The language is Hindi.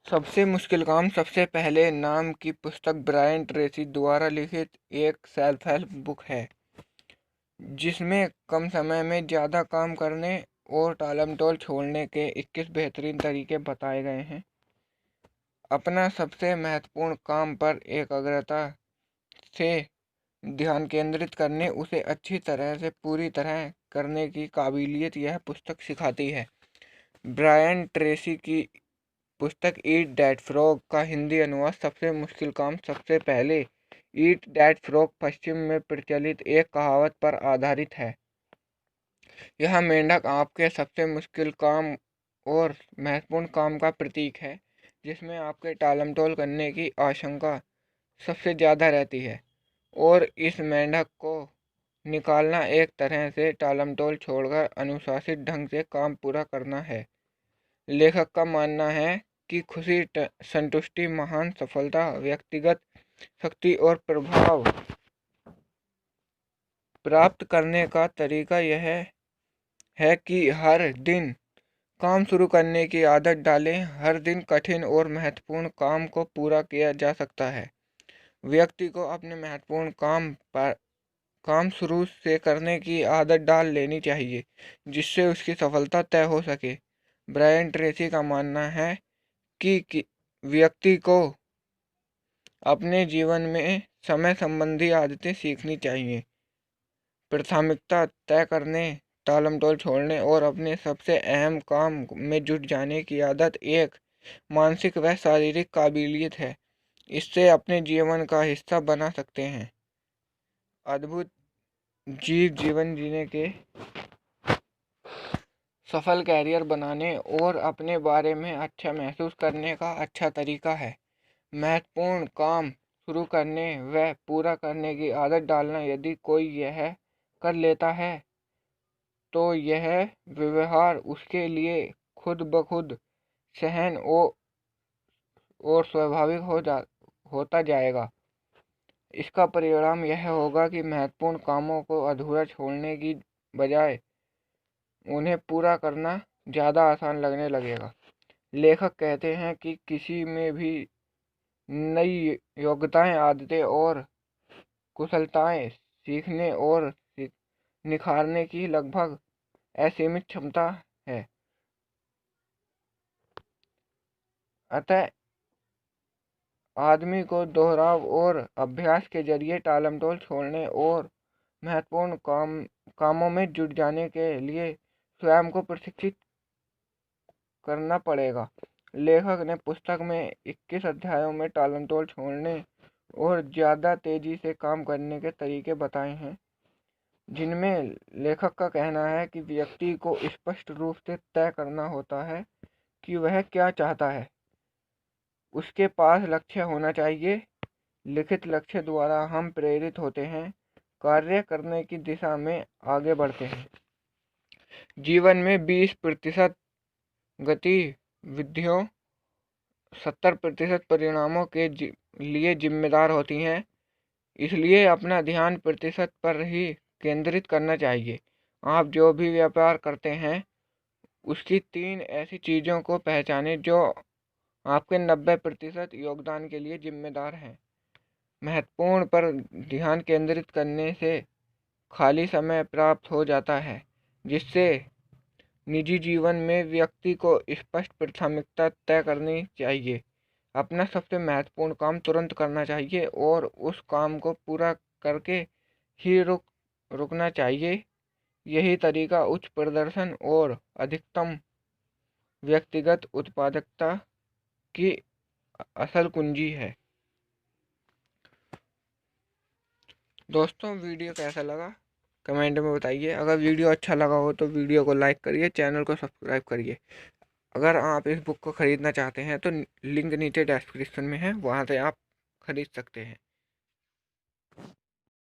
सबसे मुश्किल काम सबसे पहले नाम की पुस्तक ब्रायन ट्रेसी द्वारा लिखित एक सेल्फ हेल्प बुक है जिसमें कम समय में ज़्यादा काम करने और टालमटोल छोड़ने के 21 बेहतरीन तरीके बताए गए हैं। अपना सबसे महत्वपूर्ण काम पर एकाग्रता से ध्यान केंद्रित करने, उसे अच्छी तरह से पूरी तरह करने की काबिलियत यह पुस्तक सिखाती है। ब्रायन ट्रेसी की पुस्तक ईट दैट फ्रॉग का हिंदी अनुवाद सबसे मुश्किल काम सबसे पहले। ईट दैट फ्रॉग पश्चिम में प्रचलित एक कहावत पर आधारित है। यह मेंढक आपके सबसे मुश्किल काम और महत्वपूर्ण काम का प्रतीक है, जिसमें आपके टालमटोल करने की आशंका सबसे ज़्यादा रहती है, और इस मेंढक को निकालना एक तरह से टालमटोल छोड़कर अनुशासित ढंग से काम पूरा करना है। लेखक का मानना है कि खुशी, संतुष्टि, महान सफलता, व्यक्तिगत शक्ति और प्रभाव प्राप्त करने का तरीका यह है कि हर दिन काम शुरू करने की आदत डालें। हर दिन कठिन और महत्वपूर्ण काम को पूरा किया जा सकता है। व्यक्ति को अपने महत्वपूर्ण काम शुरू से करने की आदत डाल लेनी चाहिए, जिससे उसकी सफलता तय हो सके। ब्रायन ट्रेसी का मानना है कि व्यक्ति को अपने जीवन में समय संबंधी आदतें सीखनी चाहिए। प्राथमिकता तय करने, टालमटोल छोड़ने और अपने सबसे अहम काम में जुट जाने की आदत एक मानसिक व शारीरिक काबिलियत है। इससे अपने जीवन का हिस्सा बना सकते हैं। अद्भुत जीवन जीने के, सफल कैरियर बनाने और अपने बारे में अच्छा महसूस करने का अच्छा तरीका है। महत्वपूर्ण काम शुरू करने व पूरा करने की आदत डालना। यदि कोई यह कर लेता है तो यह व्यवहार उसके लिए खुद ब खुद सहन और स्वाभाविक होता जाएगा। इसका परिणाम यह होगा कि महत्वपूर्ण कामों को अधूरा छोड़ने की बजाय उन्हें पूरा करना ज़्यादा आसान लगने लगेगा। लेखक कहते हैं कि किसी में भी नई योग्यताएं, आदतें और कुशलताएं सीखने और निखारने की लगभग असीमित क्षमता है। अतः आदमी को दोहराव और अभ्यास के जरिए टालमटोल छोड़ने और महत्वपूर्ण कामों में जुट जाने के लिए स्वयं को प्रशिक्षित करना पड़ेगा। लेखक ने पुस्तक में 21 अध्यायों में टालमटोल छोड़ने और ज़्यादा तेजी से काम करने के तरीके बताए हैं, जिनमें लेखक का कहना है कि व्यक्ति को स्पष्ट रूप से तय करना होता है कि वह क्या चाहता है। उसके पास लक्ष्य होना चाहिए। लिखित लक्ष्य द्वारा हम प्रेरित होते हैं, कार्य करने की दिशा में आगे बढ़ते हैं। जीवन में 20% गतिविधियों 70% परिणामों के लिए जिम्मेदार होती हैं। इसलिए अपना ध्यान प्रतिशत पर ही केंद्रित करना चाहिए। आप जो भी व्यापार करते हैं, उसकी 3 ऐसी चीज़ों को पहचानें जो आपके 90% योगदान के लिए जिम्मेदार हैं। महत्वपूर्ण पर ध्यान केंद्रित करने से खाली समय प्राप्त हो जाता है, जिससे निजी जीवन में व्यक्ति को स्पष्ट प्राथमिकता तय करनी चाहिए। अपना सबसे महत्वपूर्ण काम तुरंत करना चाहिए और उस काम को पूरा करके ही रुकना चाहिए। यही तरीका उच्च प्रदर्शन और अधिकतम व्यक्तिगत उत्पादकता की असल कुंजी है। दोस्तों, वीडियो कैसा लगा कमेंट में बताइए। अगर वीडियो अच्छा लगा हो तो वीडियो को लाइक करिए, चैनल को सब्सक्राइब करिए। अगर आप इस बुक को ख़रीदना चाहते हैं तो लिंक नीचे डिस्क्रिप्शन में है, वहाँ से आप खरीद सकते हैं।